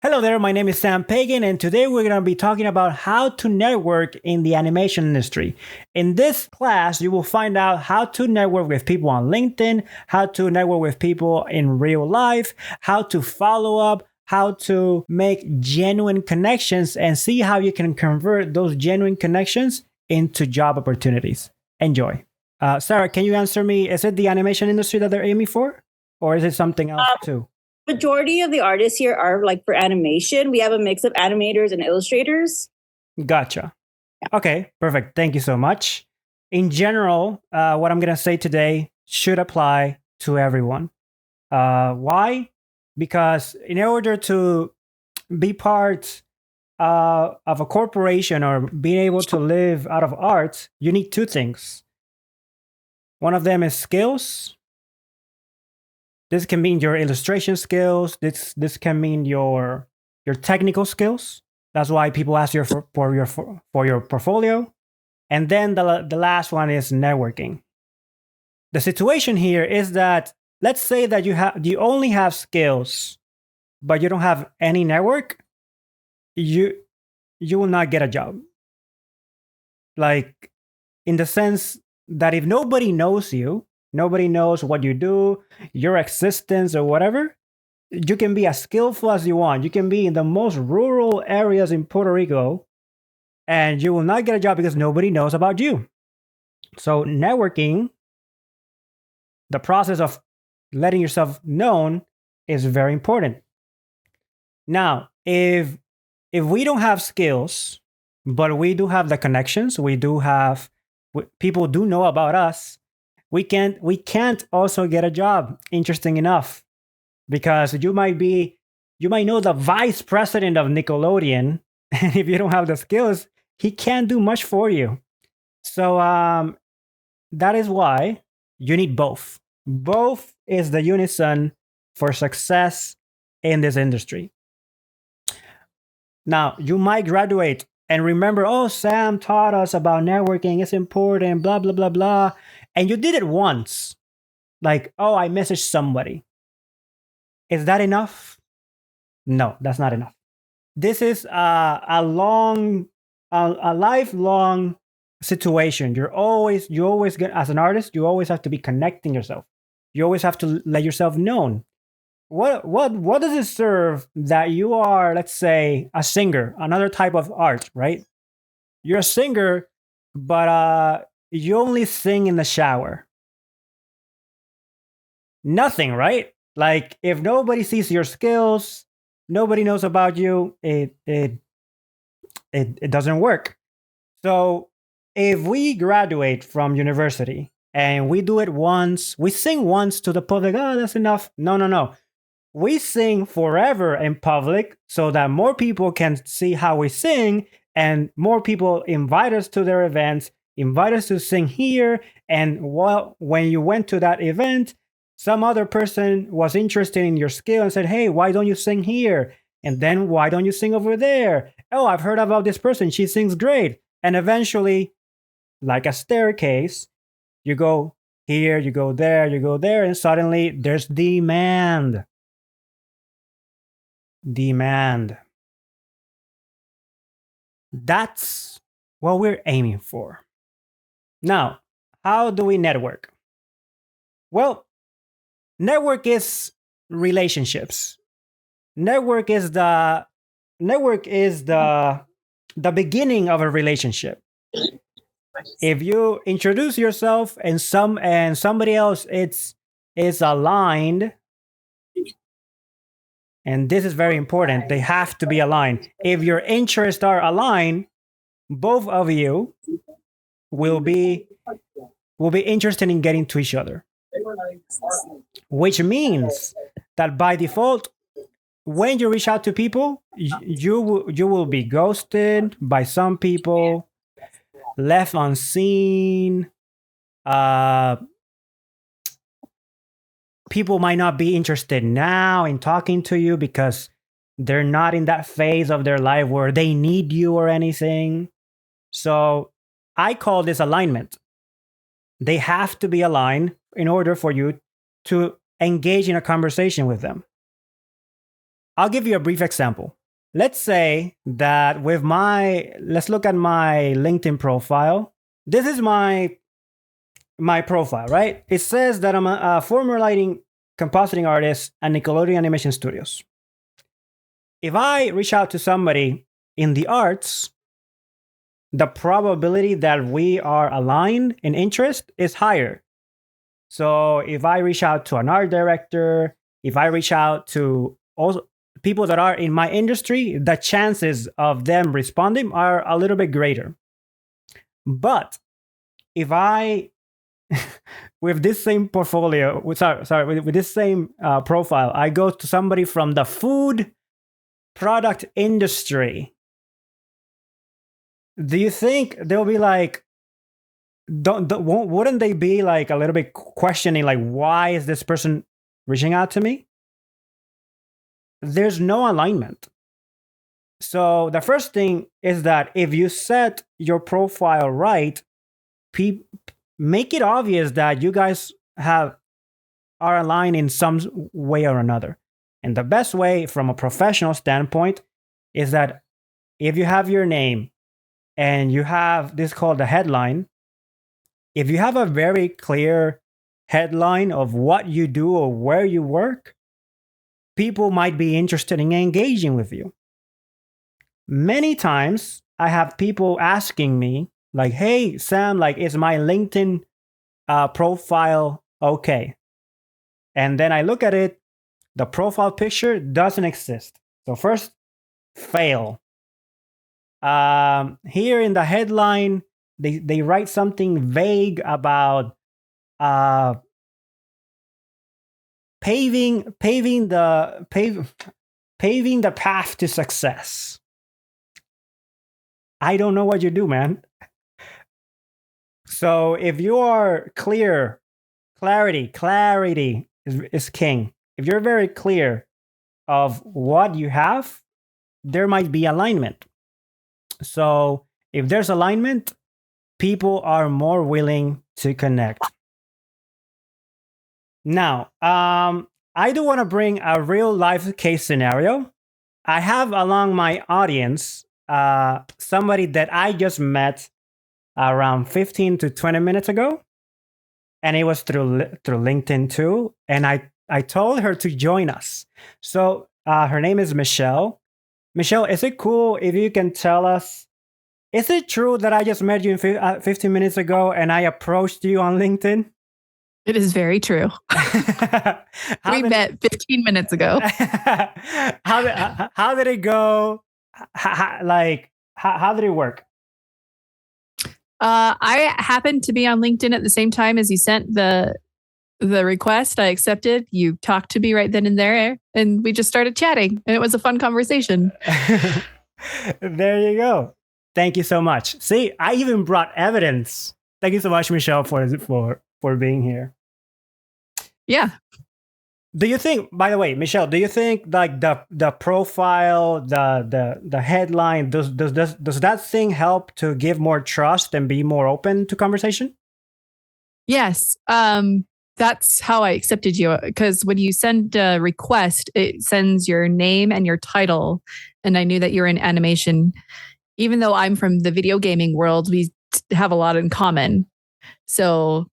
Hello there, my name is Sam Pagan, and today we're going to be talking about how to network in the animation industry. In this class, you will find out how to network with people on LinkedIn, how to network with people in real life, how to follow up, how to make genuine connections, and see how you can convert those genuine connections into job opportunities. Enjoy. Sarah, can you answer me? Is it the animation industry that they're aiming for? Or is it something else too? Majority of the artists here are like for animation. We have a mix of animators and illustrators. Gotcha. Okay, perfect. Thank you so much. In general, what I'm going to say today should apply to everyone. Why? Because in order to be part of a corporation or being able to live out of art, you need two things. One of them is skills. This can mean your illustration skills. This can mean your technical skills. That's why people ask you for your portfolio. And then the last one is networking. The situation here is that let's say that you only have skills, but you don't have any network. You will not get a job. Like in the sense that if nobody knows you, nobody knows what you do, your existence or whatever, you can be as skillful as you want. You can be in the most rural areas in Puerto Rico and you will not get a job because nobody knows about you. So networking, the process of letting yourself known is very important. Now, if we don't have skills, but we do have the connections, people do know about us, we can't also get a job. Interesting enough, because you might know the vice president of Nickelodeon, and if you don't have the skills, he can't do much for you. So that is why you need both. Both is the unison for success in this industry. Now, you might graduate and remember, oh, Sam taught us about networking. It's important, blah, blah, blah, blah. And you did it once. Like, oh, I messaged somebody. Is that enough? No, that's not enough. This is a lifelong situation. You always get, as an artist, you always have to be connecting yourself. You always have to let yourself known. What does it serve that you are, let's say, a singer, another type of art, right? You're a singer, but you only sing in the shower. Nothing, right? Like if nobody sees your skills, nobody knows about you, it doesn't work. So if we graduate from university and we do it once, we sing once to the public, oh, that's enough. No. We sing forever in public so that more people can see how we sing and more people invite us to their events, invite us to sing here. And when you went to that event, some other person was interested in your skill and said, hey, why don't you sing here? And then why don't you sing over there? Oh, I've heard about this person. She sings great. And eventually, like a staircase, you go here, you go there, and suddenly there's demand. That's what we're aiming for. Now, how do we network? Well, network is relationships. Network is the beginning of a relationship. If you introduce yourself and somebody else is aligned, and this is very important, they have to be aligned. If your interests are aligned, both of you will be interested in getting to each other. Which means that by default, when you reach out to people, you will be ghosted by some people, left unseen. People might not be interested now in talking to you because they're not in that phase of their life where they need you or anything. So I call this alignment. They have to be aligned in order for you to engage in a conversation with them. I'll give you a brief example. Let's say that let's look at my LinkedIn profile. This is my profile, right? It says that I'm a former lighting compositing artist at Nickelodeon Animation Studios. If I reach out to somebody in the arts, the probability that we are aligned in interest is higher. So if I reach out to an art director, if I reach out to also people that are in my industry, the chances of them responding are a little bit greater. But if I, with this same portfolio, with this same profile, I go to somebody from the food product industry, do you think they'll be like, wouldn't they be like a little bit questioning, like, why is this person reaching out to me? There's no alignment. So the first thing is that if you set your profile right, make it obvious that you guys are aligned in some way or another. And the best way from a professional standpoint is that if you have your name and you have this called the headline, if you have a very clear headline of what you do or where you work, people might be interested in engaging with you. Many times I have people asking me like, hey, Sam, like, is my LinkedIn profile okay? And then I look at it, the profile picture doesn't exist. So first, fail. Here in the headline, they write something vague about paving the path to success. I don't know what you do, man. So if you are clear, clarity is king. If you're very clear of what you have, there might be alignment. So if there's alignment, people are more willing to connect. Now, I do want to bring a real life case scenario. I have along my audience somebody that I just met around 15 to 20 minutes ago. And it was through LinkedIn too. And I told her to join us. So her name is Michelle. Michelle, is it cool if you can tell us, is it true that I just met you 15 minutes ago and I approached you on LinkedIn? It is very true. We met 15 minutes ago. How did it go? How did it work? I happened to be on LinkedIn at the same time as you sent the request. I accepted. You talked to me right then and there, and we just started chatting, and it was a fun conversation. There you go. Thank you so much. See, I even brought evidence. Thank you so much, Michelle, for being here. Yeah. Do you think, by the way, Michelle, do you think like the profile, the headline, does that thing help to give more trust and be more open to conversation? Yes. That's how I accepted you, because when you send a request, it sends your name and your title. And I knew that you're in animation. Even though I'm from the video gaming world, we have a lot in common. So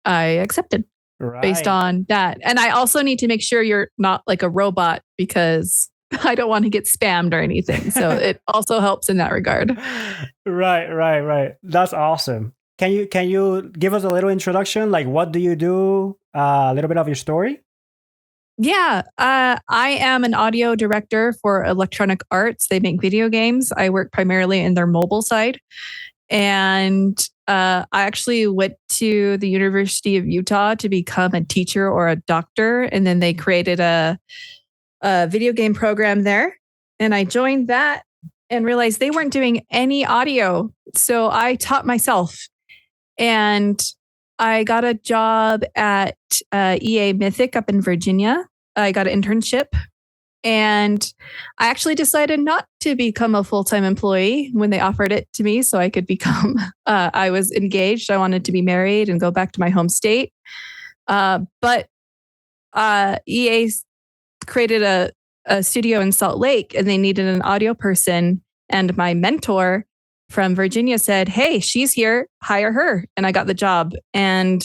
I accepted. Right. Based on that. And I also need to make sure you're not like a robot, because I don't want to get spammed or anything. So it also helps in that regard. Right. That's awesome. Can you give us a little introduction? Like, what do you do? A little bit of your story? Yeah. I am an audio director for Electronic Arts. They make video games. I work primarily in their mobile side. And I actually went to the University of Utah to become a teacher or a doctor. And then they created a video game program there. And I joined that and realized they weren't doing any audio. So I taught myself. And I got a job at EA Mythic up in Virginia. I got an internship. And I actually decided not to become a full-time employee when they offered it to me, so I could become, I was engaged. I wanted to be married and go back to my home state. But EA created a studio in Salt Lake and they needed an audio person. And my mentor from Virginia said, "Hey, she's here, hire her." And I got the job. And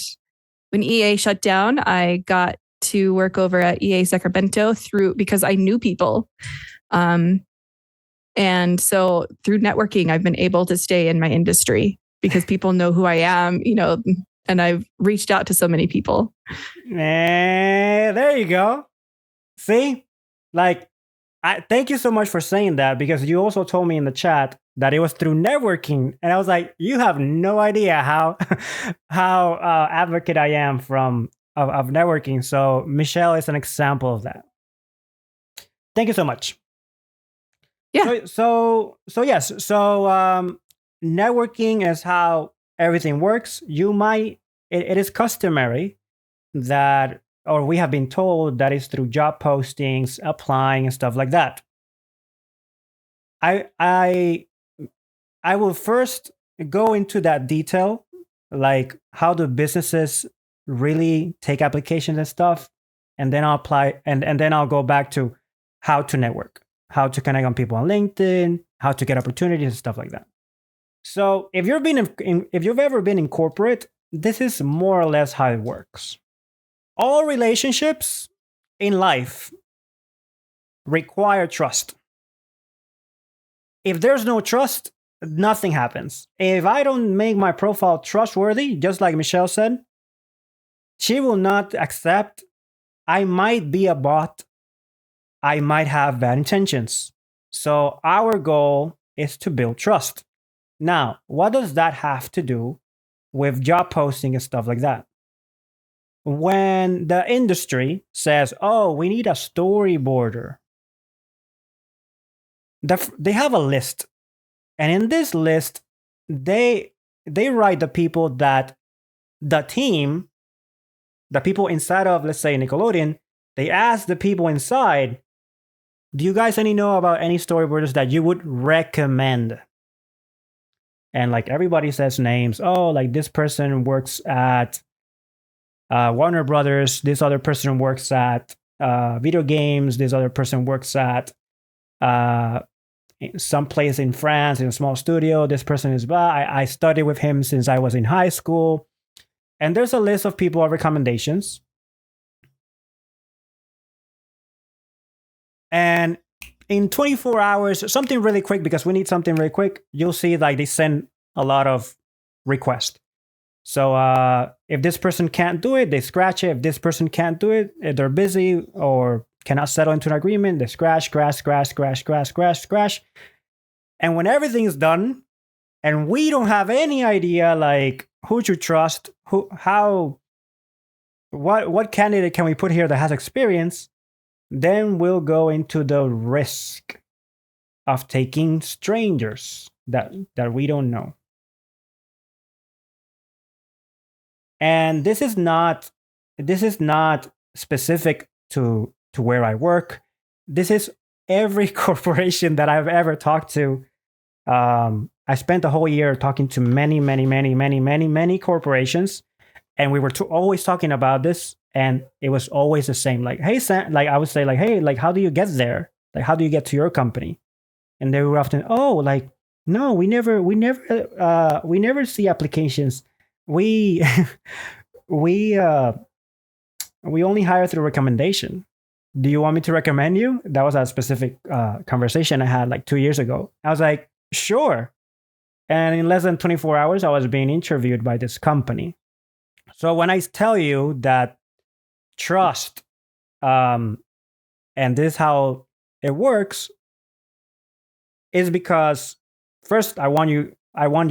when EA shut down, I got to work over at EA Sacramento because I knew people. And so through networking, I've been able to stay in my industry because people know who I am, and I've reached out to so many people. There you go. See, I thank you so much for saying that, because you also told me in the chat that it was through networking, and I was like, you have no idea how advocate I am of networking. So Michelle is an example of that. Thank you so much. Yeah. So yes. So networking is how everything works. It is customary that, or we have been told that it's through job postings, applying, and stuff like that. I will first go into that detail, like how do businesses really take applications and stuff, and then I'll apply, and then I'll go back to how to network, how to connect on people on LinkedIn, how to get opportunities and stuff like that. So if you've ever been in corporate, this is more or less how it works. All relationships in life require trust. If there's no trust, nothing happens. If I don't make my profile trustworthy, just like Michelle said, she will not accept. I might be a bot. I might have bad intentions. So our goal is to build trust. Now, what does that have to do with job posting and stuff like that? When the industry says, "Oh, we need a storyboarder," they have a list, and in this list, they write the people that the team, the people inside of, let's say, Nickelodeon, they ask the people inside, "Do you guys know about any storyboarders that you would recommend?" And everybody says names. Oh, this person works at Warner Brothers. This other person works at video games. This other person works at some place in France in a small studio. This person is blah. I studied with him since I was in high school. And there's a list of people of recommendations. And in 24 hours, something really quick, because we need something really quick, you'll see they send a lot of requests. So if this person can't do it, they scratch it. If this person can't do it, if they're busy or cannot settle into an agreement, they scratch. And when everything is done, and we don't have any idea who to trust, what candidate can we put here that has experience, then we'll go into the risk of taking strangers that we don't know. And this is not specific to where I work. This is every corporation that I've ever talked to. I spent the whole year talking to many corporations, and we were always talking about this, and it was always the same. Hey, Sam, I would say, hey, how do you get there? How do you get to your company? And they were often, oh, no, we never see applications. We we only hire through recommendation. Do you want me to recommend you? That was a specific conversation I had 2 years ago. I was like, sure. And in less than 24 hours, I was being interviewed by this company. So when I tell you that trust, and this is how it works, is because first I want you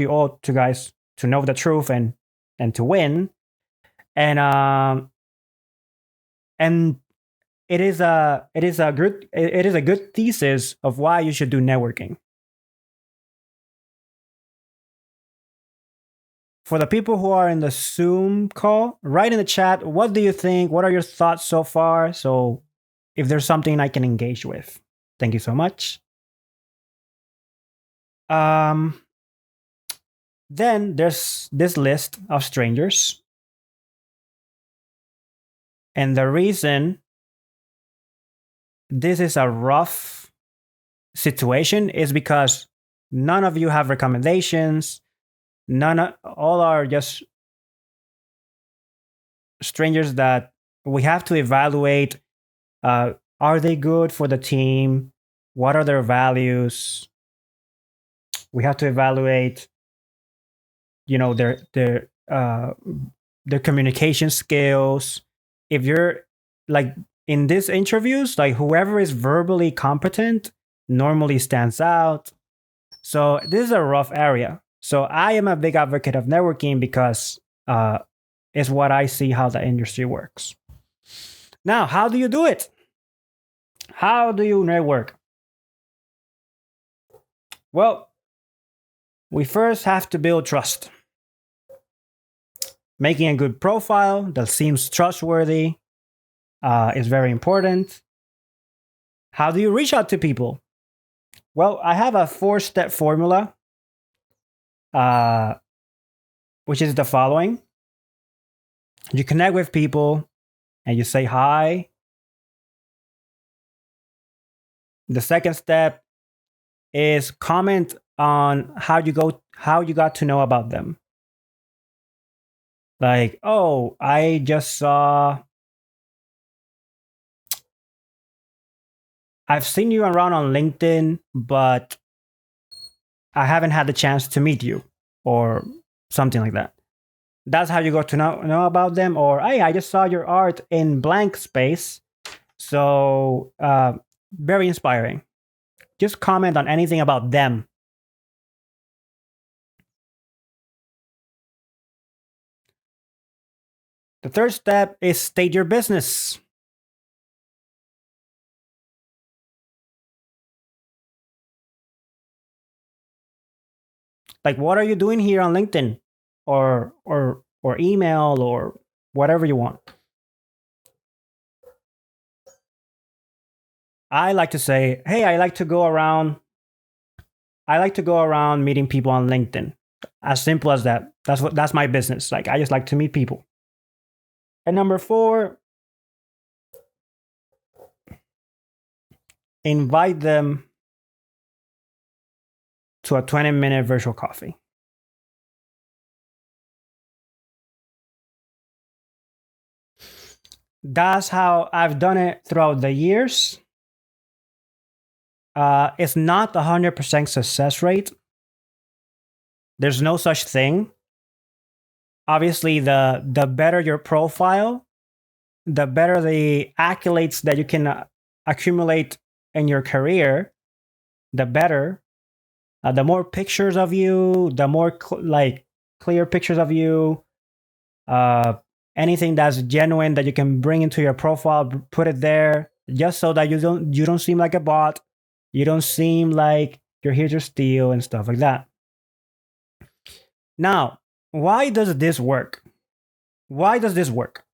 all to guys to know the truth and to win, and it is a good thesis of why you should do networking. For the people who are in the Zoom call, write in the chat, what do you think? What are your thoughts so far? So if there's something I can engage with. Thank you so much. Then there's this list of strangers. And the reason this is a rough situation is because none of you have recommendations. All are just strangers that we have to evaluate. Are they good for the team? What are their values? We have to evaluate, you know, their communication skills. If you're like in these interviews, like whoever is verbally competent normally stands out. So this is a rough area. So I am a big advocate of networking because it's what I see how the industry works. Now, how do you do it? How do you network? Well, we first have to build trust. Making a good profile that seems trustworthy is very important. How do you reach out to people? Well, I have a 4-step formula, uh, which is the following. You connect with people and you say hi. The second step is comment on how you got to know about them. Like, oh, I just saw, I've seen you around on LinkedIn, but I haven't had the chance to meet you, or something like that. That's how you got to know about them. Or, hey, I just saw your art in blank space. So, very inspiring. Just comment on anything about them. The third step is state your business. Like, what are you doing here on LinkedIn, or email, or whatever you want? I like to say, hey, I like to go around meeting people on LinkedIn. As simple as that. That's my business. Like, I just like to meet people. And number 4, invite them to a 20-minute virtual coffee. That's how I've done it throughout the years. It's not 100% success rate. There's no such thing. Obviously, the better your profile, the better the accolades that you can accumulate in your career, the better. The more pictures of you, the more clear pictures of you. Anything that's genuine that you can bring into your profile, put it there, just so that you don't seem like a bot. You don't seem like you're here to steal and stuff like that. Now, why does this work? Why does this work?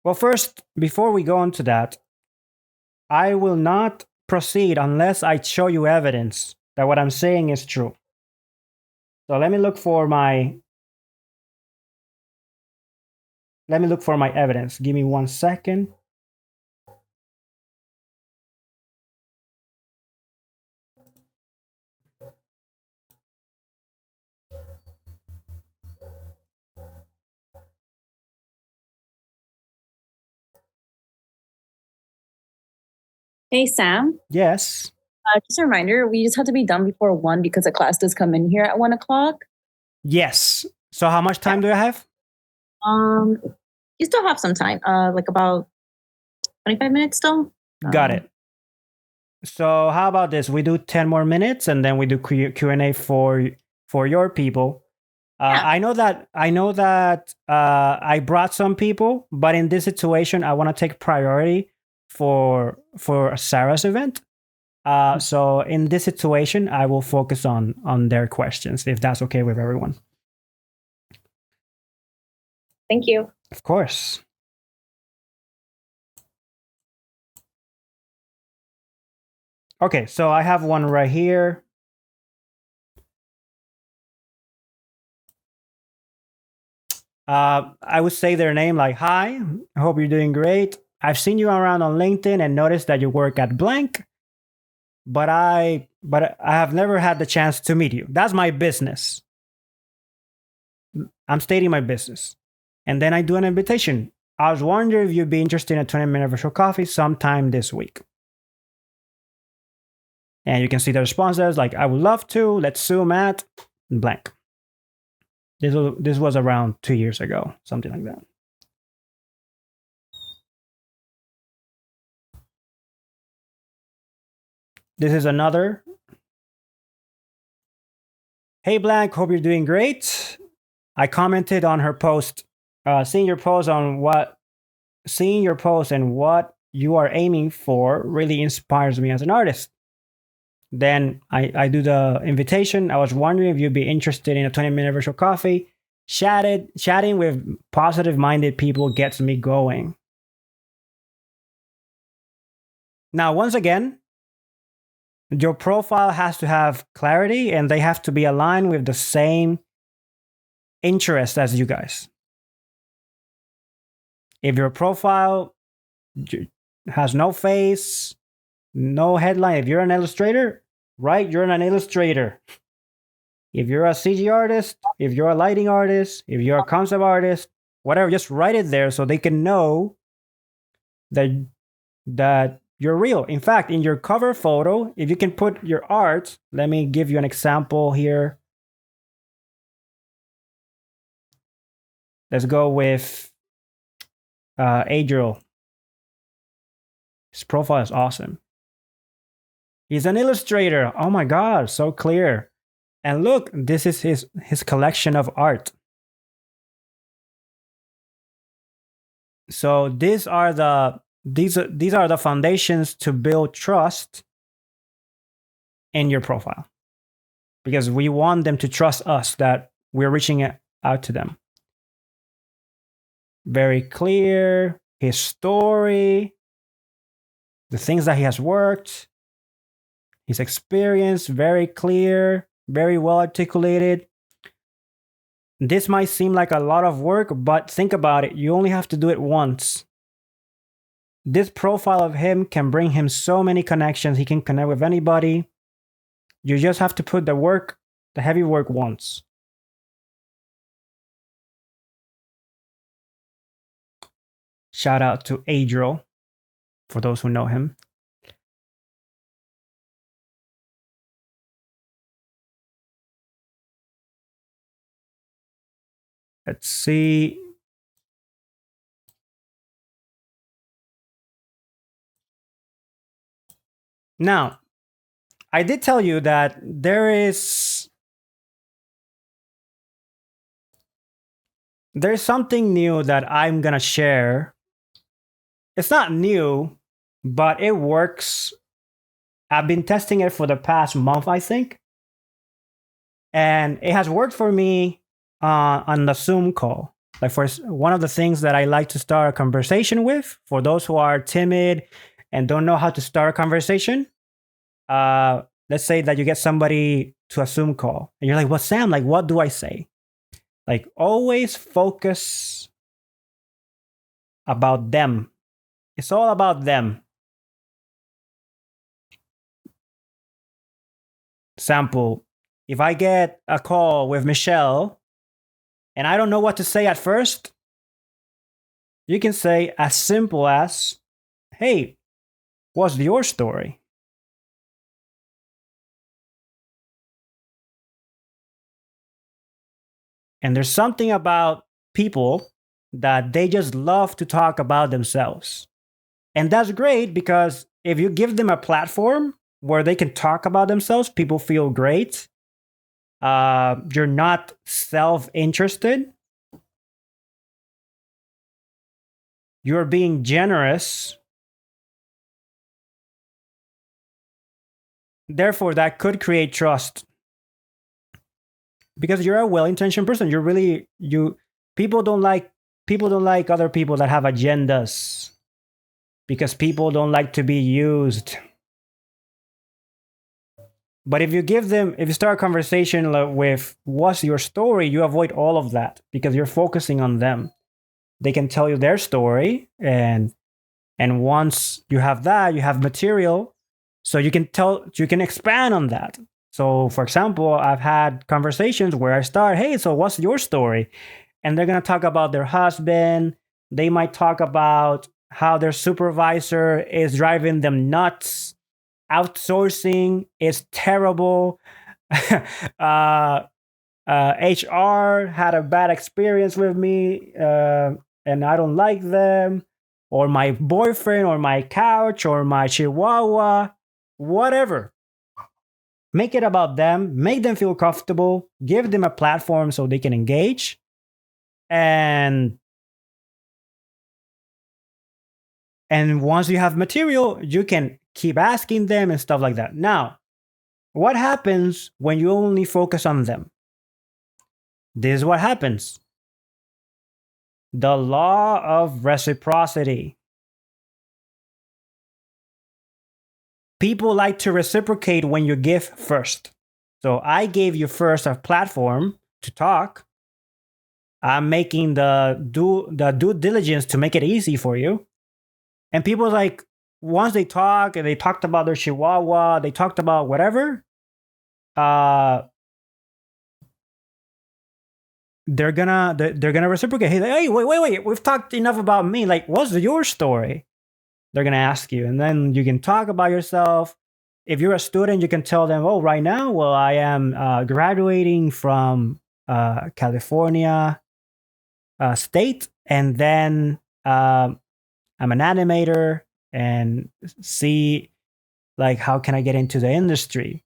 Well, first, before we go on to that, I will not proceed unless I show you evidence that what I'm saying is true. So let me look for my evidence. Give me 1 second. Hey, Sam. Yes. Just a reminder, we just have to be done before 1 because the class does come in here at 1 o'clock. Yes. So how much time do I have? You still have some time, like about 25 minutes still. Got it. So how about this? We do 10 more minutes and then we do Q&A for your people. Yeah. I know that I brought some people, but in this situation, I want to take priority for Sarah's event. So in this situation, I will focus on their questions, if that's okay with everyone. Thank you. Of course. Okay, so I have one right here. I would say their name like, hi, I hope you're doing great. I've seen you around on LinkedIn and noticed that you work at blank, but I have never had the chance to meet you. That's my business. I'm stating my business. And then I do an invitation. I was wondering if you'd be interested in a 20-minute virtual coffee sometime this week. And you can see the responses like, I would love to, let's Zoom at blank. This was around 2 years ago, something like that. This is another. Hey, blank, hope you're doing great. I commented on her post, seeing your post and what you are aiming for really inspires me as an artist. Then I do the invitation. I was wondering if you'd be interested in a 20-minute virtual coffee. Chatting with positive-minded people gets me going. Now, once again, your profile has to have clarity and they have to be aligned with the same interest as you guys. If your profile has no face, no headline, if you're an illustrator, right, you're an illustrator. If you're a CG artist, if you're a lighting artist, if you're a concept artist, whatever, just write it there so they can know that you're real. In fact, in your cover photo, if you can put your art, let me give you an example here. Let's go with Adriel. His profile is awesome. He's an illustrator. Oh my God, so clear. And look, this is his collection of art. So these are the foundations to build trust in your profile, because we want them to trust us that we're reaching out to them. Very clear, his story, the things that he has worked, his experience, very clear, very well articulated. This might seem like a lot of work, but think about it. You only have to do it once. This profile of him can bring him so many connections. He can connect with anybody. You just have to put the heavy work once. Shout out to Adriel, for those who know him. Let's see. Now, I did tell you that there's something new that I'm gonna share. It's not new, but it works. I've been testing it for the past month, I think. And it has worked for me on the Zoom call. Like, for one of the things that I like to start a conversation with, for those who are timid and don't know how to start a conversation, let's say that you get somebody to a Zoom call and you're like, well, Sam, like, what do I say? Like, always focus about them. It's all about them. Sample, if I get a call with Michelle and I don't know what to say at first, you can say as simple as, hey, what's your story? And there's something about people that they just love to talk about themselves. And that's great, because if you give them a platform where they can talk about themselves, people feel great. You're not self-interested. You're being generous. Therefore, that could create trust. Because you're a well-intentioned person. People don't like other people that have agendas. Because people don't like to be used. But if you start a conversation with what's your story, you avoid all of that because you're focusing on them. They can tell you their story and And once you have that, you have material, so you can expand on that. So, for example, I've had conversations where I start, hey, so what's your story? And they're going to talk about their husband. They might talk about how their supervisor is driving them nuts. Outsourcing is terrible. uh, HR had a bad experience with me, and I don't like them, or my boyfriend, or my couch, or my chihuahua, whatever. Make it about them, make them feel comfortable, give them a platform so they can engage. And once you have material, you can keep asking them and stuff like that. Now, what happens when you only focus on them? This is what happens. The law of reciprocity. People like to reciprocate when you give first. So I gave you first a platform to talk. I'm making the due diligence to make it easy for you. And people like, once they talk and they talked about their chihuahua, they talked about whatever, they're gonna reciprocate. Hey, wait, we've talked enough about me. Like, what's your story? They're gonna ask you, and then you can talk about yourself. If you're a student, you can tell them, oh, right now, well, I am graduating from California state, and then I'm an animator, and see, like, how can I get into the industry?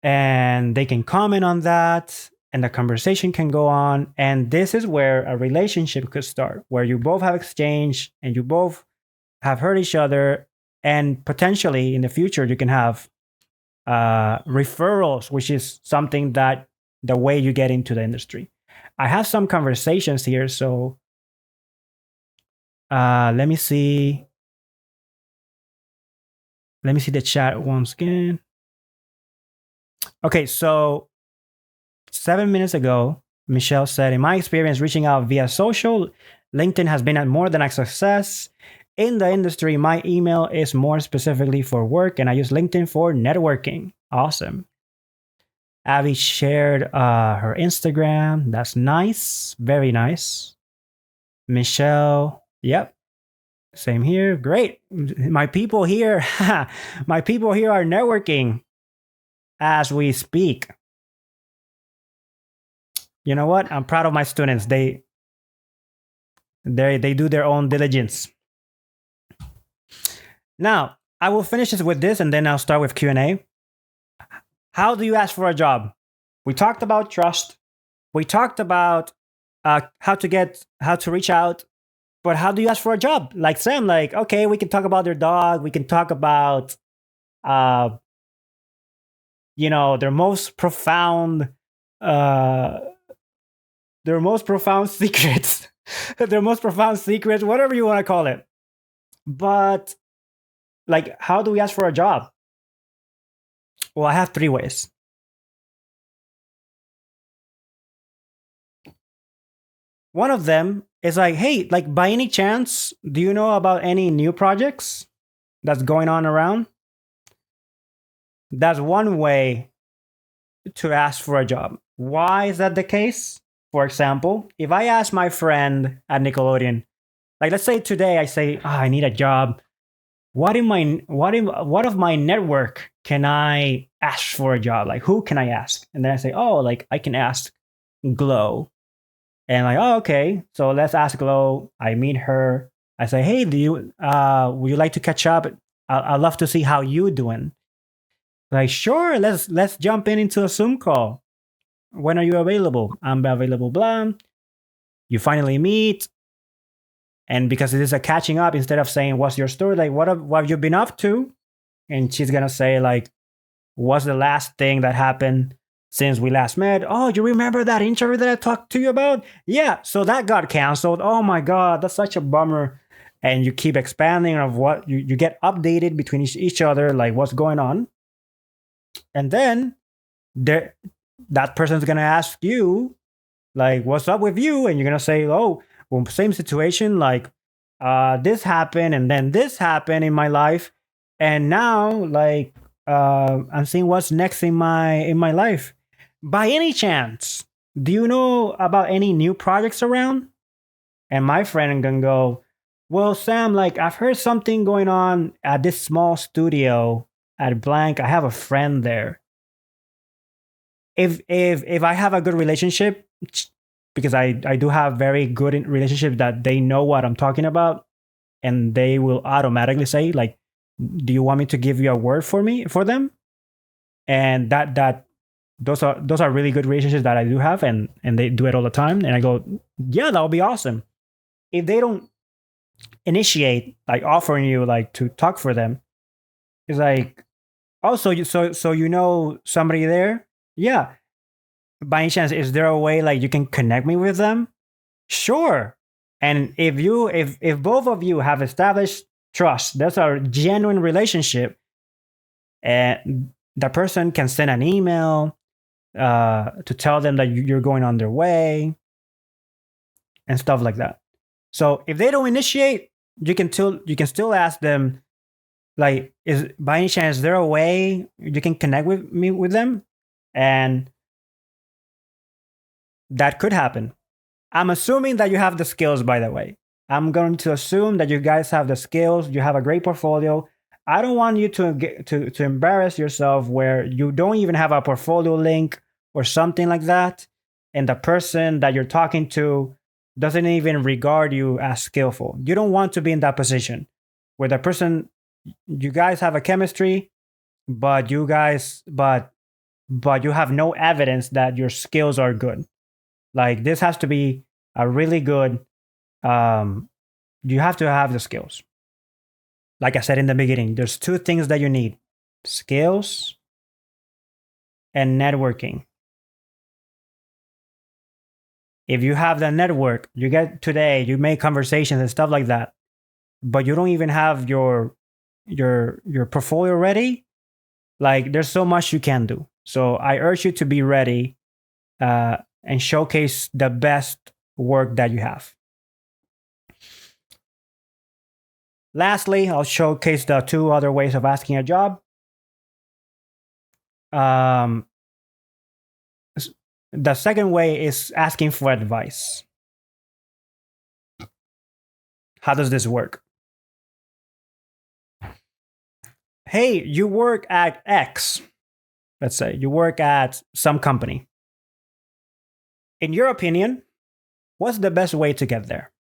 And they can comment on that, and the conversation can go on. And this is where a relationship could start, where you both have exchange and you both have heard each other, and potentially in the future you can have referrals, which is something that the way you get into the industry. I have some conversations here, so let me see the chat once again. Okay, so 7 minutes ago, Michelle said, in my experience reaching out via social, LinkedIn has been more than a success. In the industry, my email is more specifically for work, and I use LinkedIn for networking. Awesome. Abby shared her Instagram. That's nice. Very nice. Michelle, yep. Same here. Great. My people here, my people here are networking as we speak. You know what? I'm proud of my students. They do their own diligence. Now, I will finish this with this, and then I'll start with Q&A. How do you ask for a job? We talked about trust. We talked about how to reach out. But how do you ask for a job? Like Sam, like, okay, we can talk about their dog. We can talk about, their most profound secrets, their most profound secrets, whatever you want to call it. But like, how do we ask for a job? Well, I have 3 ways. One of them is like, hey, like, by any chance, do you know about any new projects that's going on around? That's one way to ask for a job. Why is that the case? For example, if I ask my friend at Nickelodeon, like, let's say today I say, I need a job. What of my network can I ask for a job? Like, who can I ask? And then I say, oh, like, I can ask Glow. And like, oh, okay, so let's ask Glow. I meet her. I say, hey, would you like to catch up? I'd love to see how you doing. Like, sure, let's jump into a Zoom call. When are you available? I'm available, blah. You finally meet. And because it is a catching up, instead of saying, what's your story? Like, what have you been up to? And she's going to say, like, what's the last thing that happened since we last met? Oh, you remember that interview that I talked to you about? Yeah, so that got canceled. Oh my God, that's such a bummer. And you keep expanding of what you get updated between each other, like what's going on. And then that person's going to ask you, like, what's up with you? And you're going to say, oh, well, same situation. Like, this happened and then this happened in my life, and now like I'm seeing what's next in my life. By any chance, do you know about any new projects around? And my friend can go, well, Sam, like I've heard something going on at this small studio at blank. I have a friend there. If I have a good relationship, because I do have very good relationship that they know what I'm talking about, and they will automatically say like, do you want me to give you a word for them? And that those are really good relationships that I do have, and they do it all the time. And I go, yeah, that'll be awesome. If they don't initiate like offering you like to talk for them, it's like, also so you know somebody there, yeah. By any chance, is there a way like you can connect me with them? Sure. And if both of you have established trust, that's a genuine relationship, and the person can send an email to tell them that you're going on their way and stuff like that. So if they don't initiate, you can still ask them like, is by any chance there a way you can connect with them? And that could happen. I'm assuming that you have the skills, by the way. I'm going to assume that you guys have the skills, you have a great portfolio. I don't want you to embarrass yourself where you don't even have a portfolio link or something like that, and the person that you're talking to doesn't even regard you as skillful. You don't want to be in that position where the person, you guys have a chemistry, but but you have no evidence that your skills are good. Like this has to be a really good. You have to have the skills. Like I said in the beginning, there's two things that you need: skills and networking. If you have the network, you get today, you make conversations and stuff like that, but you don't even have your portfolio ready. Like there's so much you can do. So I urge you to be ready and showcase the best work that you have. Lastly, I'll showcase the two other ways of asking a job. Um, the second way is asking for advice. How does this work? Hey, you work at X. Let's say you work at some company. In your opinion, what's the best way to get there?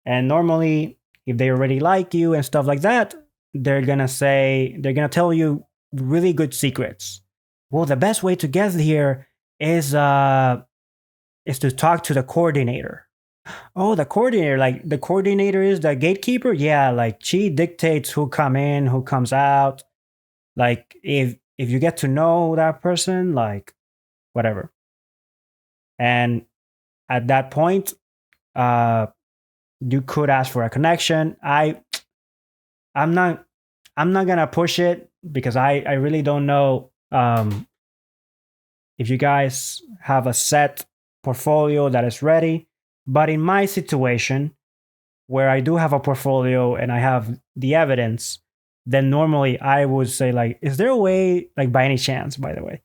And normally, if they already like you and stuff like that, they're gonna tell you really good secrets. Well, the best way to get here is to talk to the coordinator. Oh, the coordinator, like the coordinator is the gatekeeper? Yeah, like she dictates who come in, who comes out. Like if you get to know that person, like whatever. And at that point, you could ask for a connection. I'm not gonna push it because I really don't know if you guys have a set portfolio that is ready. But in my situation, where I do have a portfolio and I have the evidence, then normally I would say like, is there a way, like by any chance, by the way,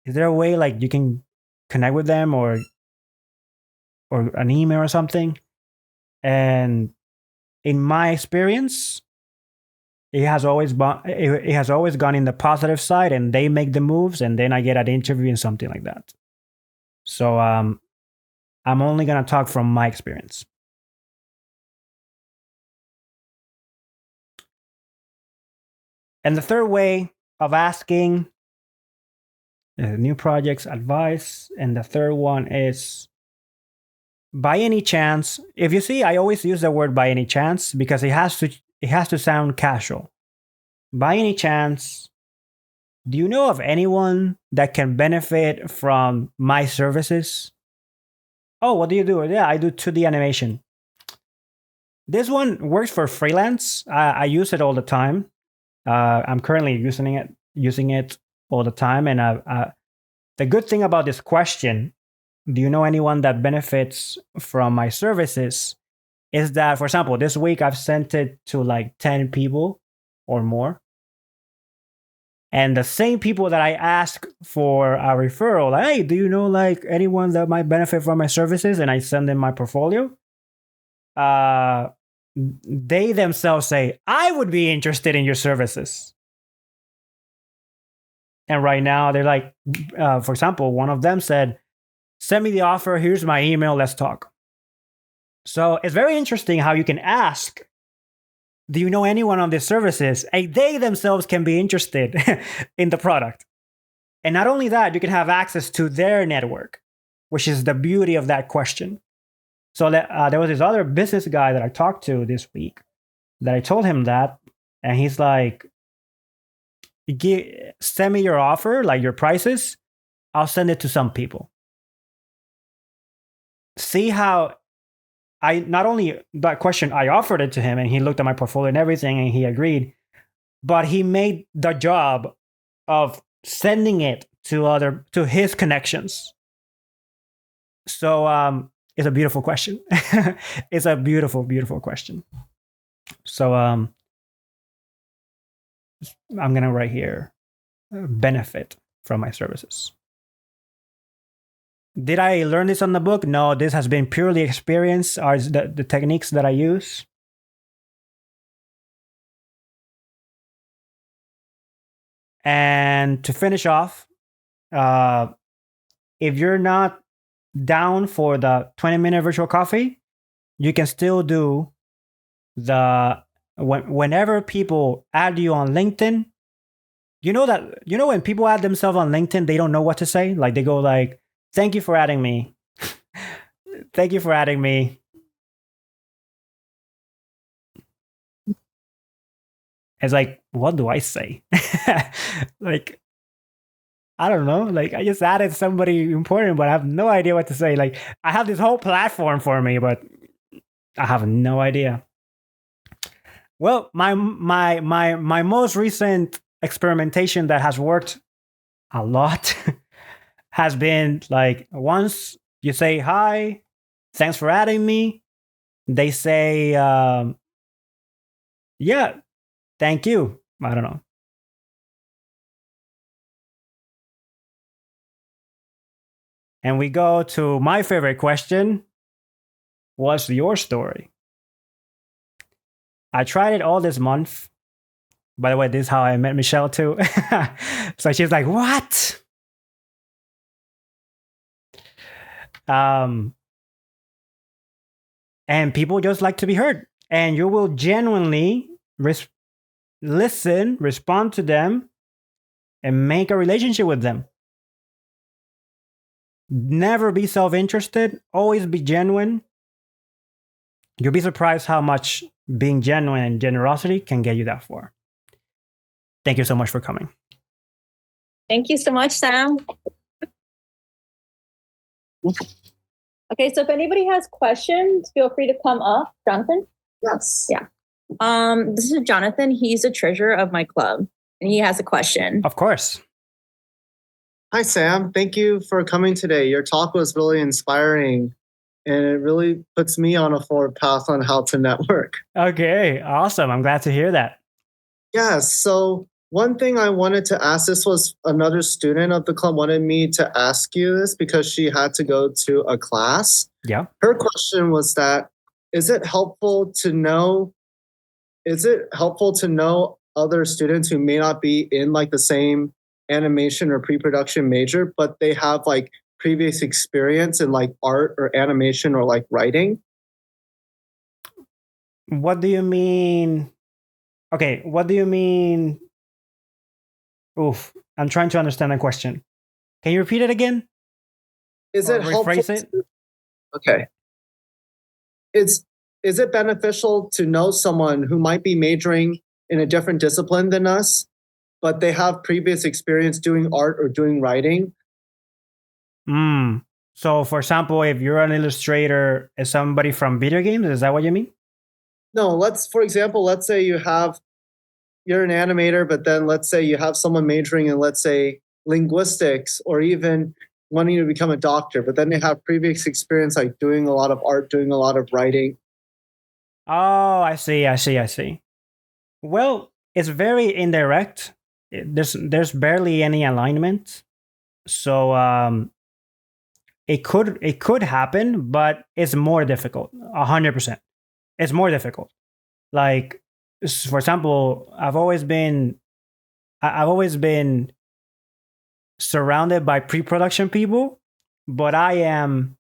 is there a way like you can connect with them or an email or something? And in my experience, it has always gone in the positive side, and they make the moves, and then I get an interview and something like that. So I'm only gonna talk from my experience. And the third way of asking new projects advice, and the third one is by any chance. If you see, I always use the word by any chance because it has to sound casual. By any chance, do you know of anyone that can benefit from my services? Oh, what do you do? Yeah, I do 2D animation. This one works for freelance. I use it all the time. I'm currently using it all the time. And the good thing about this question, do you know anyone that benefits from my services? is that, for example, this week I've sent it to like 10 people or more. And the same people that I ask for a referral, like, hey, do you know like anyone that might benefit from my services? And I send them my portfolio. They themselves say, I would be interested in your services. And right now they're like, for example, one of them said, send me the offer. Here's my email. Let's talk. So it's very interesting how you can ask, do you know anyone on these services? And they themselves can be interested in the product. And not only that, you can have access to their network, which is the beauty of that question. So there was this other business guy that I talked to this week that I told him that. And he's like, send me your offer, like your prices. I'll send it to some people. See how I not only that question, I offered it to him and he looked at my portfolio and everything and he agreed, but he made the job of sending it to his connections. So it's a beautiful question. It's a beautiful, beautiful question. So I'm gonna write here, benefit from my services. Did I learn this on the book? No, this has been purely experience, are the techniques that I use. And to finish off, if you're not down for the 20-minute virtual coffee, you can still do whenever people add you on LinkedIn. You know when people add themselves on LinkedIn, they don't know what to say. Like they go like, thank you for adding me. Thank you for adding me. It's like, what do I say? Like, I don't know. Like, I just added somebody important, but I have no idea what to say. Like, I have this whole platform for me, but I have no idea. Well, my most recent experimentation that has worked a lot has been like, once you say hi, thanks for adding me, they say, yeah, thank you. I don't know. And we go to my favorite question. What's your story? I tried it all this month. By the way, this is how I met Michelle too. So she's like, what? And people just like to be heard. And you will genuinely listen, respond to them, and make a relationship with them. Never be self-interested. Always be genuine. You'll be surprised how much being genuine and generosity can get you that far. Thank you so much for coming. Thank you so much, Sam. Okay, so if anybody has questions, feel free to come up. Jonathan? Yes. Yeah. This is Jonathan. He's the treasurer of my club, and he has a question. Of course. Hi, Sam. Thank you for coming today. Your talk was really inspiring, and it really puts me on a forward path on how to network. Okay, awesome. I'm glad to hear that. Yes. So one thing I wanted to ask, this was another student of the club wanted me to ask you this because she had to go to a class. Yeah. Her question was that, is it helpful to know other students who may not be in like the same animation or pre-production major, but they have like previous experience in like art or animation or like writing? What do you mean? Okay, what do you mean? Oof, I'm trying to understand the question. Can you repeat it again? Is Or it helpful? rephrase it? Okay. Is it beneficial to know someone who might be majoring in a different discipline than us, but they have previous experience doing art or doing writing? So, for example, if you're an illustrator, is somebody from video games? Is that what you mean? No, for example, let's say you're an animator, but then let's say you have someone majoring in, let's say, linguistics or even wanting to become a doctor, but then they have previous experience like doing a lot of art, doing a lot of writing. Oh, I see, I see, I see. Well, it's very indirect. There's barely any alignment. So it could happen, but it's more difficult. 100%. It's more difficult. Like for example, I've always been surrounded by pre-production people, but I am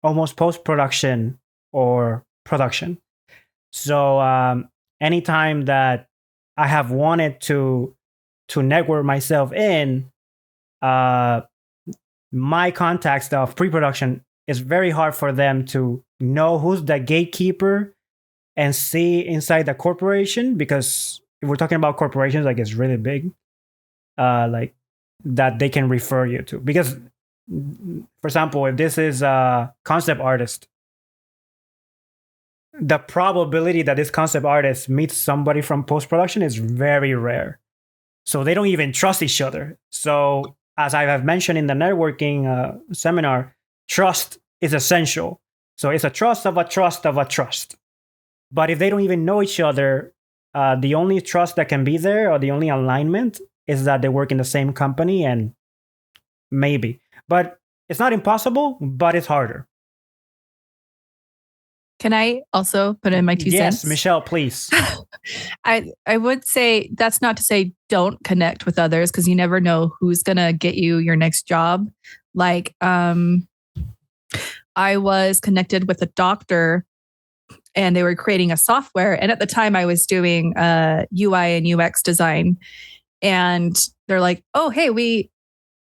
almost post-production or production. So anytime that I have wanted to network myself in, uh, my contacts of pre-production, is very hard for them to know who's the gatekeeper and see inside the corporation, because if we're talking about corporations, like it's really big, like that they can refer you to. Because, for example, if this is a concept artist, the probability that this concept artist meets somebody from post production is very rare. So they don't even trust each other. So, as I have mentioned in the networking seminar, trust is essential. So it's a trust of a trust of a trust. But if they don't even know each other, the only trust that can be there, or the only alignment, is that they work in the same company, and maybe. But it's not impossible, but it's harder. Can I also put in my 2 Yes, cents? Michelle, please. I would say that's not to say don't connect with others, because you never know who's gonna get you your next job. Like I was connected with a doctor, and they were creating a software. And at the time I was doing UI and UX design. And they're like, oh, hey,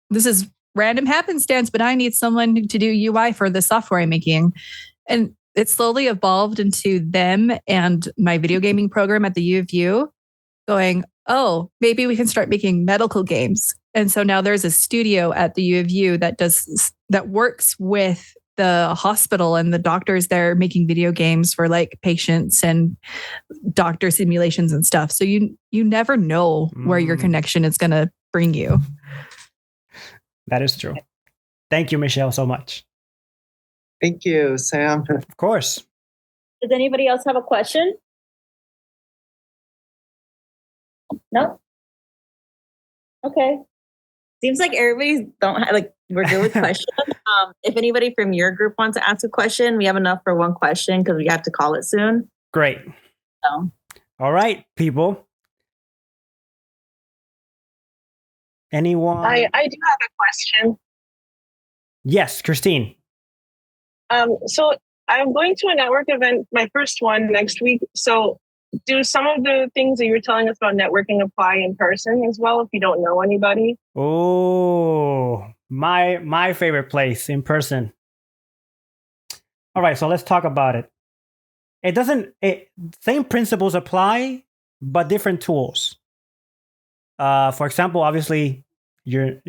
this is random happenstance, but I need someone to do UI for the software I'm making. And it slowly evolved into them and my video gaming program at the U of U going, oh, maybe we can start making medical games. And so now there's a studio at the U of U that works with the hospital and the doctors there, making video games for like patients and doctor simulations and stuff. So you never know where your connection is going to bring you. That is true. Thank you, Michelle, so much. Thank you, Sam. Of course. Does anybody else have a question? No? Okay. Seems like everybody's we're good with questions. If anybody from your group wants to ask a question, we have enough for one question because we have to call it soon. Great. So. All right, people. Anyone? I do have a question. Yes, Christine. So I'm going to a network event, my first one next week. So do some of the things that you were telling us about networking apply in person as well if you don't know anybody? Oh, my favorite place, in person. All right, so let's talk about it. Same principles apply, but different tools. For example, obviously, you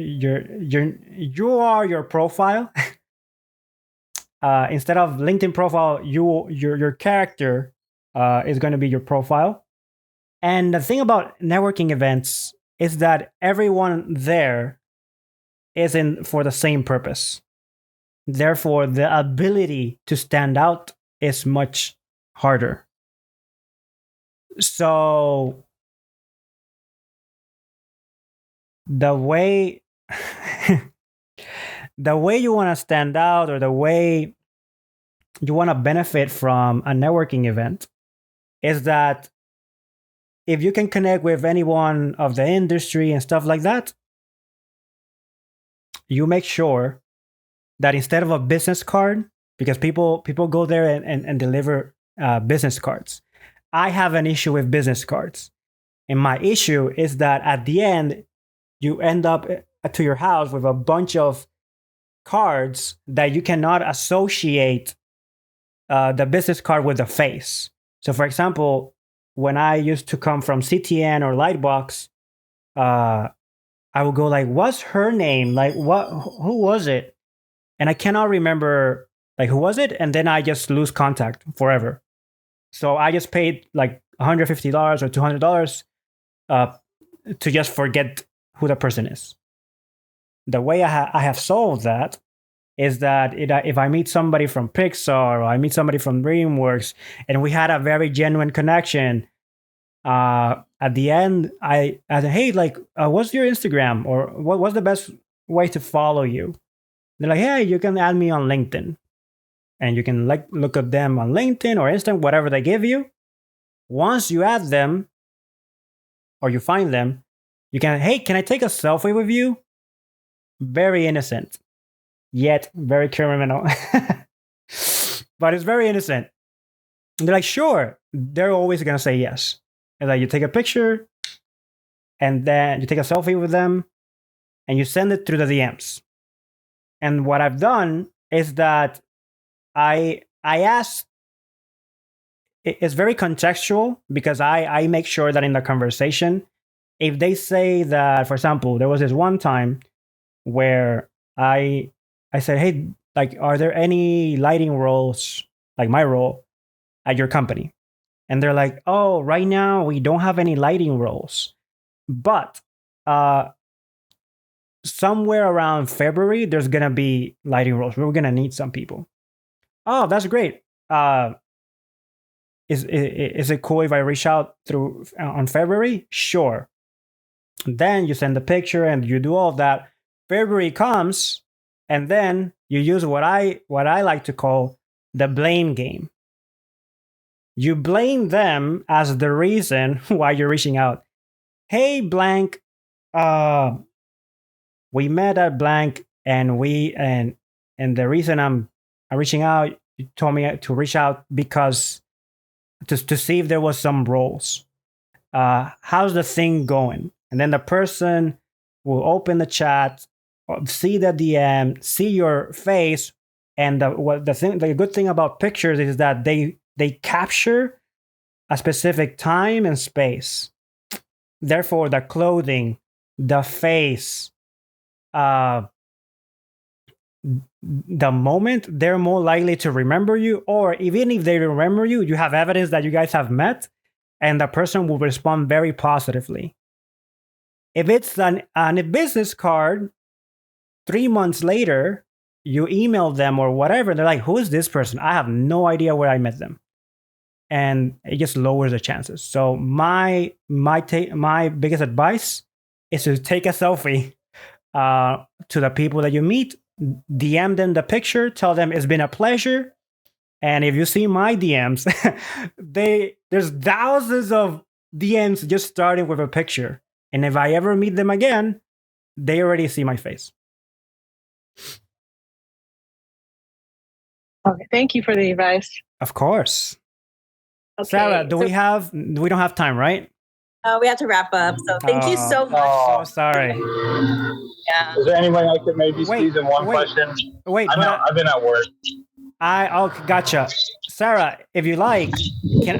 are your profile. Instead of LinkedIn profile, your character is going to be your profile. And the thing about networking events is that everyone there is in for the same purpose. Therefore, the ability to stand out is much harder. So the way you want to stand out, or the way you want to benefit from a networking event, is that if you can connect with anyone of the industry and stuff like that, you make sure that instead of a business card, because people go there and deliver business cards. I have an issue with business cards. And my issue is that at the end, you end up to your house with a bunch of cards that you cannot associate the business card with the face. So, for example, when I used to come from CTN or Lightbox, I would go like, "What's her name? Like, who was it?" And I cannot remember like who was it, and then I just lose contact forever. So I just paid like $150 or $200 to just forget who the person is. The way I have solved that is that if I meet somebody from Pixar or I meet somebody from DreamWorks and we had a very genuine connection, at the end, I said, hey, like, what's your Instagram, or what's the best way to follow you? They're like, hey, you can add me on LinkedIn, and you can like look at them on LinkedIn or Instagram, whatever they give you. Once you add them or you find them, you can, hey, can I take a selfie with you? Very innocent, yet very criminal. But it's very innocent. And they're like, sure. They're always gonna say yes. And like, you take a picture, and then you take a selfie with them, and you send it through the DMs. And what I've done is that I asked. It's very contextual because I make sure that in the conversation, if they say that, for example, there was this one time where I said, hey, like, are there any lighting roles like my role at your company? And they're like, oh, right now we don't have any lighting roles, but somewhere around February there's gonna be lighting roles. We're gonna need some people. Oh, that's great. Is it cool if I reach out through on February? Sure. Then you send the picture and you do all that. February comes, and then you use what I like to call the blame game. You blame them as the reason why you're reaching out. Hey, blank, we met at blank, and the reason I'm reaching out, you told me to reach out because to see if there was some roles. How's the thing going? And then the person will open the chat, see the DM, see your face, and the good thing about pictures is that they capture a specific time and space. Therefore, the clothing, the face, the moment, they're more likely to remember you. Or even if they remember you, you have evidence that you guys have met, and the person will respond very positively. If it's a business card, 3 months later, you email them or whatever, they're like, who is this person? I have no idea where I met them. And it just lowers the chances. So my biggest advice is to take a selfie to the people that you meet, DM them the picture, tell them it's been a pleasure. And if you see my DMs, there's thousands of DMs just starting with a picture. And if I ever meet them again, they already see my face. Okay, thank you for the advice. Of course. Okay, Sarah, we don't have time, right? we have to wrap up. So thank you so much. So sorry. Yeah. Is there any way I could maybe squeeze in one question? Wait, I've been at work. Gotcha. Sarah, if you like,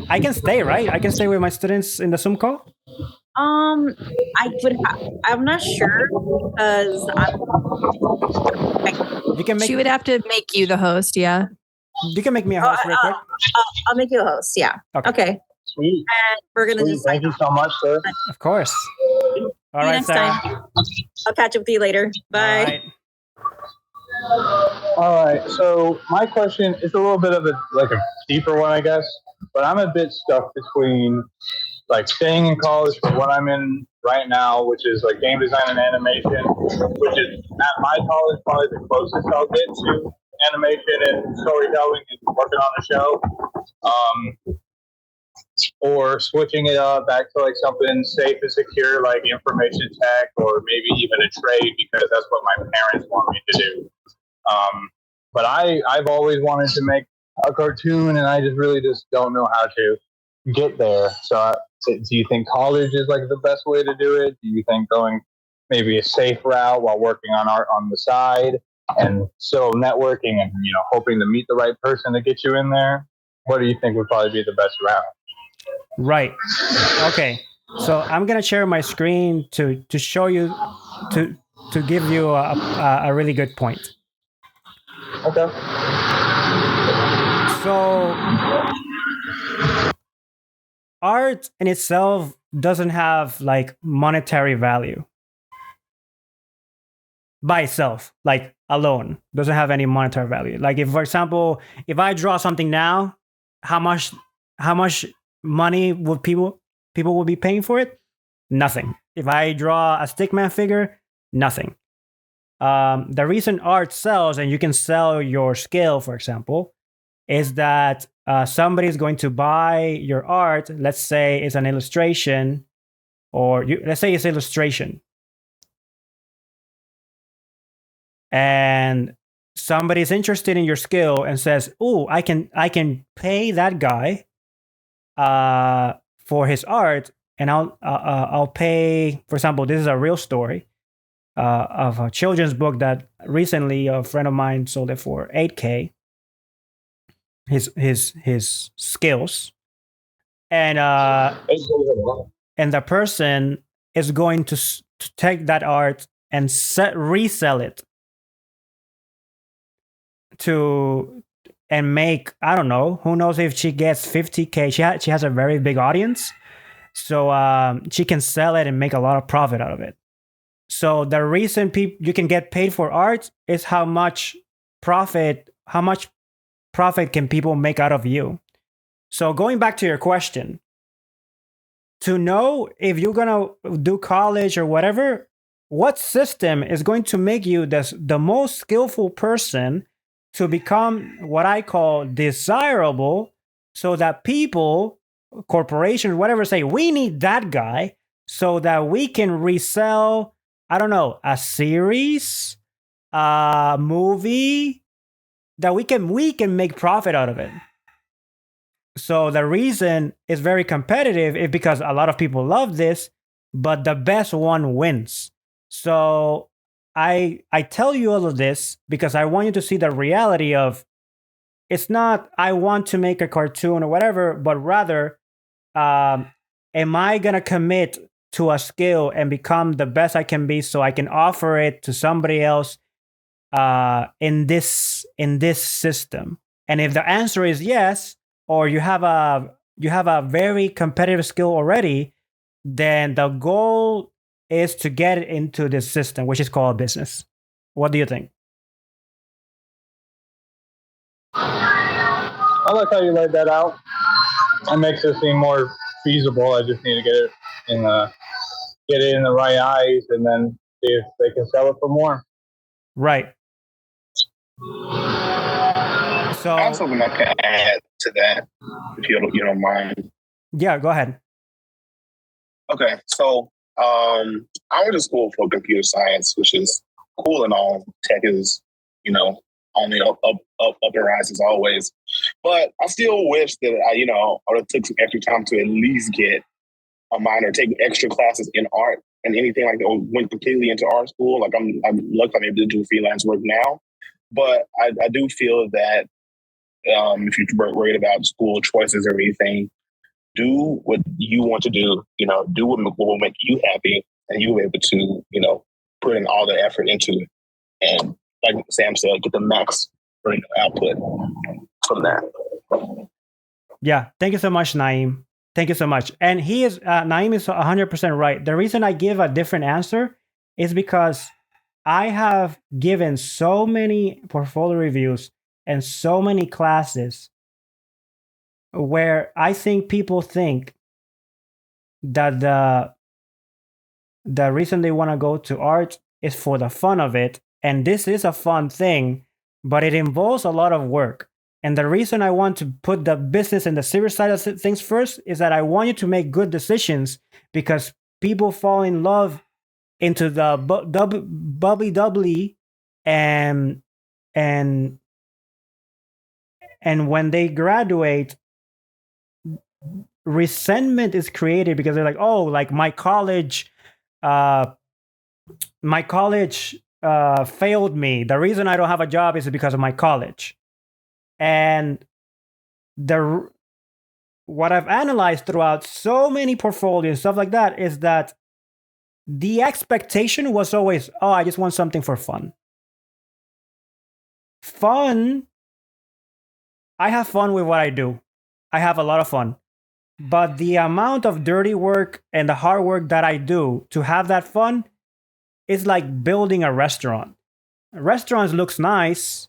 I can stay, right? I can stay with my students in the Zoom call? I would I'm not sure because You can make She would have to make you the host, yeah. You can make me a host real quick. I'll make you a host. Yeah. Okay. Sweet. And we're gonna Sweet. just Thank you so much, sir. Of course. All right, next Sarah. time. I'll catch up with you later. Bye. All right. So my question is a little bit of a deeper one, I guess. But I'm a bit stuck between like staying in college for what I'm in right now, which is like game design and animation, which is at my college probably the closest I'll get to animation and storytelling and working on a show. Or switching it up back to like something safe and secure like information tech, or maybe even a trade, because that's what my parents want me to do. But I've always wanted to make a cartoon, and I just don't know how to get there. So do you think college is like the best way to do it? Do you think going maybe a safe route while working on art on the side and still networking and hoping to meet the right person to get you in there? What do you think would probably be the best route? Right. Okay. So I'm gonna share my screen to show you to give you a really good point. Okay. So art in itself doesn't have like monetary value, by itself, like alone, doesn't have any monetary value. Like if, for example, if I draw something now, how much money would people would be paying for it? Nothing. If I draw a stickman figure, nothing. The reason art sells, and you can sell your skill, for example, is that somebody's going to buy your art. Let's say it's an illustration, or let's say it's illustration, and somebody's interested in your skill and says, "Oh, I can pay that guy for his art, and I'll pay." For example, this is a real story of a children's book that recently a friend of mine sold it for $8K. His skills, and the person is going to take that art and resell it to and make, I don't know, who knows if she gets 50K. She has a very big audience, so she can sell it and make a lot of profit out of it. So the reason you can get paid for art is how much profit can people make out of you. So going back to your question, to know if you're gonna do college or whatever, what system is going to make you the most skillful person to become what I call desirable, so that people, corporations, whatever, say, we need that guy so that we can resell, I don't know, a series, a movie, that we can make profit out of it. So the reason it's very competitive is because a lot of people love this, but the best one wins. So I tell you all of this because I want you to see the reality of, it's not I want to make a cartoon or whatever, but rather, am I gonna commit to a skill and become the best I can be so I can offer it to somebody else in this system? And if the answer is yes, or you have a very competitive skill already, then the goal is to get it into this system, which is called business. What do you think? I like how you laid that out. It makes it seem more feasible. I just need to get it in the right eyes, and then see if they can sell it for more. Right. So I have something I can add to that, if you don't mind. Yeah, go ahead. Okay, so I went to school for computer science, which is cool and all. Tech is, on the up and rise as always. But I still wish that I would have took some extra time to at least get a minor, take extra classes in art and anything like that. Or went completely into art school. Like I'm lucky I'm able to do freelance work now. But I do feel that if you're worried about school choices or anything, do what you want to do. Do what will make you happy, and you'll be able to, put in all the effort into it. And like Sam said, get the max output from that. Yeah, thank you so much, Naeem. Thank you so much. And Naeem is 100% right. The reason I give a different answer is because I have given so many portfolio reviews and so many classes where I think people think that the reason they want to go to art is for the fun of it. And this is a fun thing, but it involves a lot of work. And the reason I want to put the business and the serious side of things first is that I want you to make good decisions, because people fall in love into the bubbly, and when they graduate, resentment is created because they're like, oh, like my college failed me. The reason I don't have a job is because of my college. And what I've analyzed throughout so many portfolios and stuff like that is that the expectation was always, oh, I just want something for fun. I have fun with what I do. I have a lot of fun. But the amount of dirty work and the hard work that I do to have that fun it's like building a restaurant. Restaurants looks nice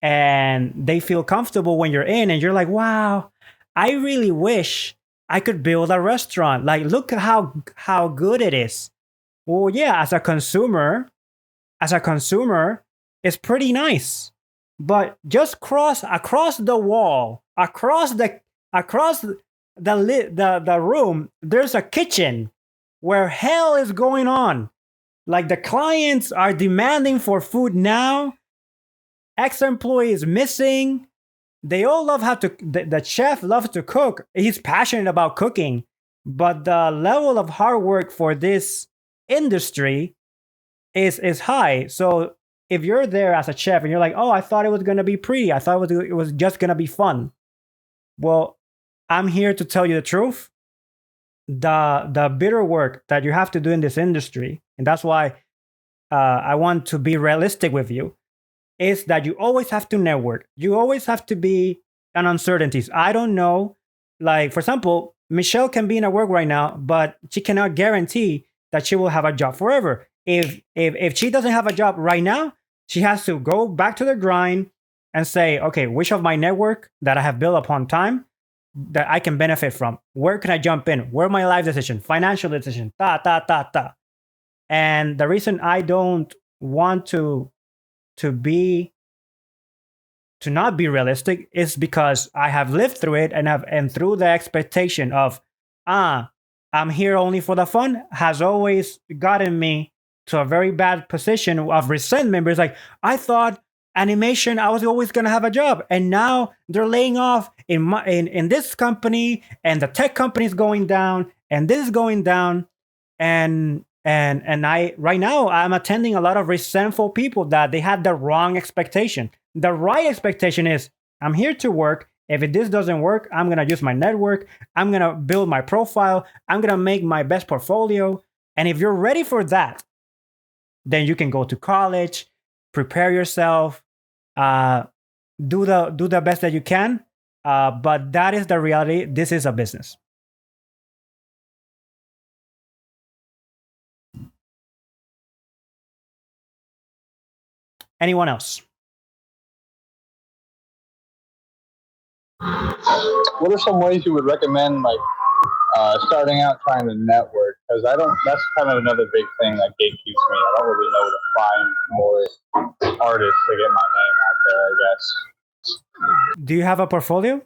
and they feel comfortable when you're in, and you're like, wow, I really wish I could build a restaurant. Like, look at how good it is. Well, yeah, as a consumer, it's pretty nice. But just across the wall, across the room, there's a kitchen where hell is going on. Like, the clients are demanding for food now. Ex-employee is missing. They all love how to. The chef loves to cook. He's passionate about cooking, but the level of hard work for this industry is high. So if you're there as a chef and you're like, oh, I thought it was gonna be pretty. I thought it was just gonna be fun. Well, I'm here to tell you the truth. The bitter work that you have to do in this industry, and that's why I want to be realistic with you, is that you always have to network. You always have to be on uncertainties. I don't know. Like, for example, Michelle can be in a work right now, but she cannot guarantee that she will have a job forever. If she doesn't have a job right now, she has to go back to the grind and say, okay, which of my network that I have built upon time that I can benefit from? Where can I jump in? Where are my life decision, financial decision, And the reason I don't want to not be realistic is because I have lived through it, and through the expectation of I'm here only for the fun has always gotten me to a very bad position of resentment. It's like, I thought animation, I was always going to have a job, and now they're laying off in this company, and the tech company is going down, and this is going down, and I right now I'm attending a lot of resentful people that they had the wrong expectation. The right expectation is, I'm here to work. If this doesn't work, I'm going to use my network. I'm going to build my profile. I'm going to make my best portfolio. And if you're ready for that, then you can go to college, prepare yourself, do the best that you can. But that is the reality. This is a business. Anyone else? What are some ways you would recommend, like, starting out trying to network? Because that's kind of another big thing that gatekeeps me. I don't really know where to find more artists to get my name out there, I guess. Do you have a portfolio?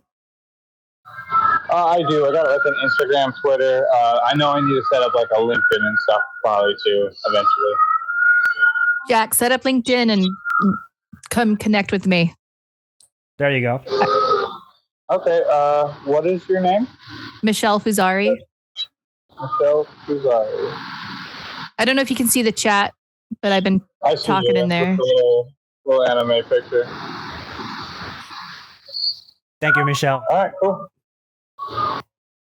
I do. I got like an Instagram, Twitter. I know I need to set up like a LinkedIn and stuff probably too, eventually. Jack, set up LinkedIn and come connect with me. There you go. Okay. What is your name? Michelle Fuzari. Michelle Fuzari. I don't know if you can see the chat, but I've been talking in there. Little anime picture. Thank you, Michelle. All right, cool.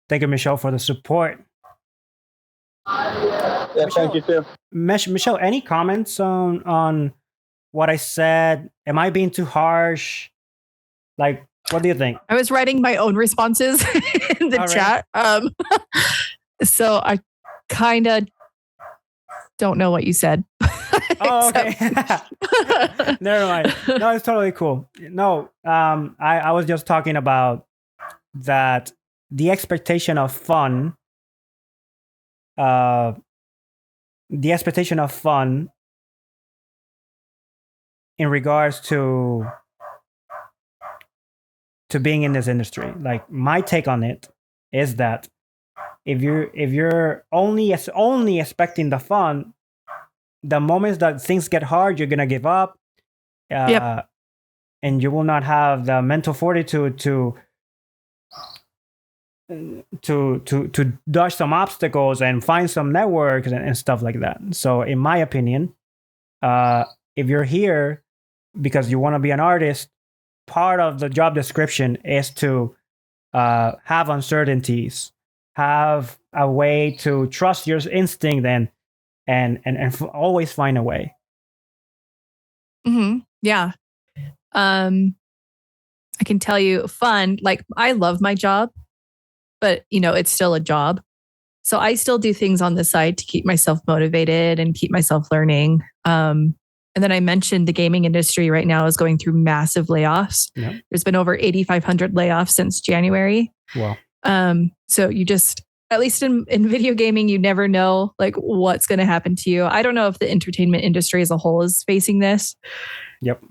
Thank you, Michelle, for the support. Yeah, Michelle, thank you too. Michelle, any comments on what I said? Am I being too harsh? Like, what do you think? I was writing my own responses in the chat. So I kind of don't know what you said. Oh, okay. Never mind. No, it's totally cool. No, I was just talking about that the expectation of fun, in regards to being in this industry. Like, my take on it is that if you're only expecting the fun, the moments that things get hard, you're gonna give up, and you will not have the mental fortitude to dodge some obstacles and find some networks and stuff like that. So, in my opinion, if you're here because you want to be an artist, part of the job description is to have uncertainties, have a way to trust your instinct, and always find a way. Mm-hmm. Yeah. I can tell you, fun. Like, I love my job, but it's still a job. So I still do things on the side to keep myself motivated and keep myself learning. And then I mentioned the gaming industry right now is going through massive layoffs. Yep. There's been over 8,500 layoffs since January. Wow. So you just, at least in video gaming, you never know like what's going to happen to you. I don't know if the entertainment industry as a whole is facing this. Yep.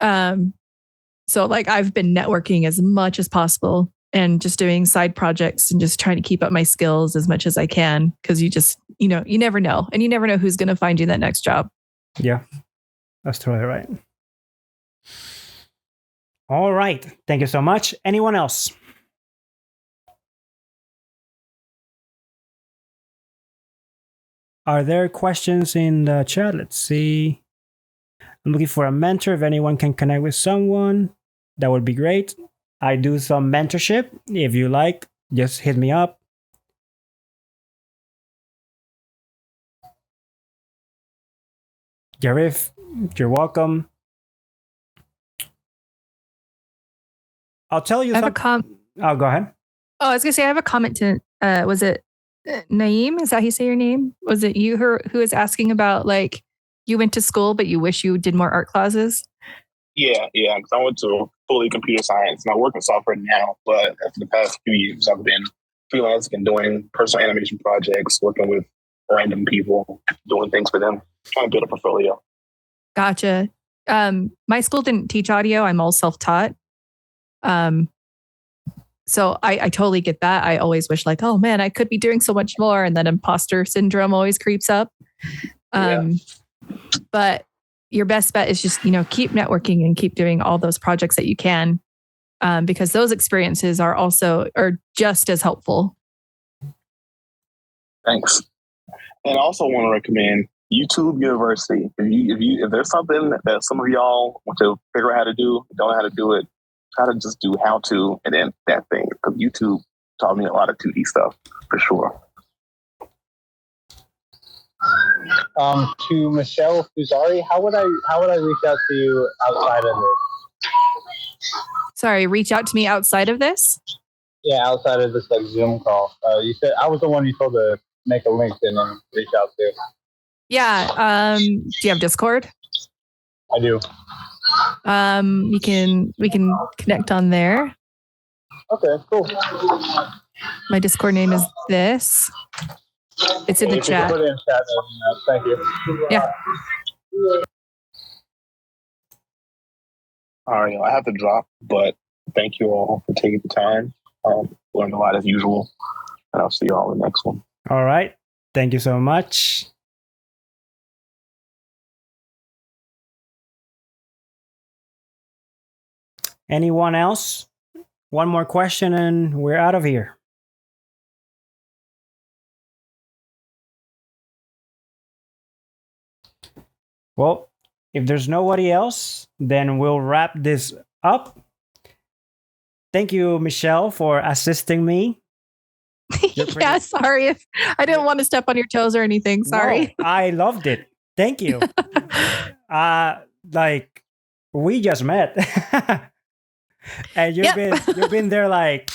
So like I've been networking as much as possible and just doing side projects and just trying to keep up my skills as much as I can. Cause you just, you never know. And you never know who's going to find you that next job. Yeah, that's totally right. All right. Thank you so much. Anyone else? Are there questions in the chat? Let's see. I'm looking for a mentor. If anyone can connect with someone, that would be great. I do some mentorship. If you like, just hit me up. Garif, you're welcome. I'll tell you something. Oh, go ahead. Oh, I was going to say, I have a comment to, was it Naeem? Is that how you say your name? Was it you who was asking about like, you went to school, but you wish you did more art classes? Yeah, because I went to fully computer science and I work in software now, but for the past few years, I've been freelancing and doing personal animation projects, working with random people, doing things for them, trying to build a portfolio. Gotcha. My school didn't teach audio. I'm all self-taught. So I totally get that. I always wish like, oh man, I could be doing so much more. And then imposter syndrome always creeps up. But your best bet is just, keep networking and keep doing all those projects that you can. Because those experiences are just as helpful. Thanks. And I also want to recommend YouTube University. If there's something that some of y'all want to figure out how to do, don't know how to do it, try to just do how to and then that thing. Because YouTube taught me a lot of 2D stuff for sure. To Michelle Fusari, how would I reach out to you outside of this? Sorry, reach out to me outside of this? Yeah, outside of this like Zoom call. You said I was the one you told to make a LinkedIn and reach out to. Yeah. Do you have Discord? I do. We can connect on there. Okay, cool. My Discord name is this. It's in the chat. Put it in chat. Thank you. Yeah. All right, I have to drop, but thank you all for taking the time. Learned a lot as usual, and I'll see you all in the next one. All right. Thank you so much. Anyone else? One more question and we're out of here. Well, if there's nobody else, then we'll wrap this up. Thank you, Michelle, for assisting me. Yeah, sorry if I didn't want to step on your toes or anything. Sorry. No, I loved it. Thank you. Like we just met. And you've been there like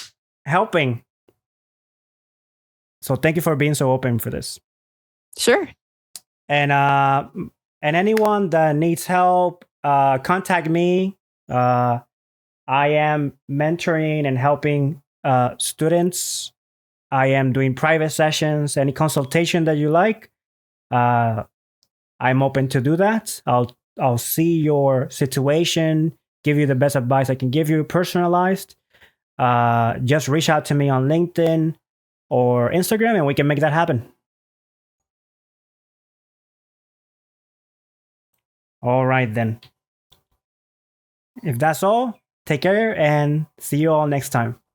helping. So thank you for being so open for this. Sure. And anyone that needs help, contact me. I am mentoring and helping students. I am doing private sessions. Any consultation that you like, I'm open to do that. I'll see your situation, give you the best advice I can give you, personalized. Just reach out to me on LinkedIn or Instagram, and we can make that happen. All right, then. If that's all, take care and see you all next time.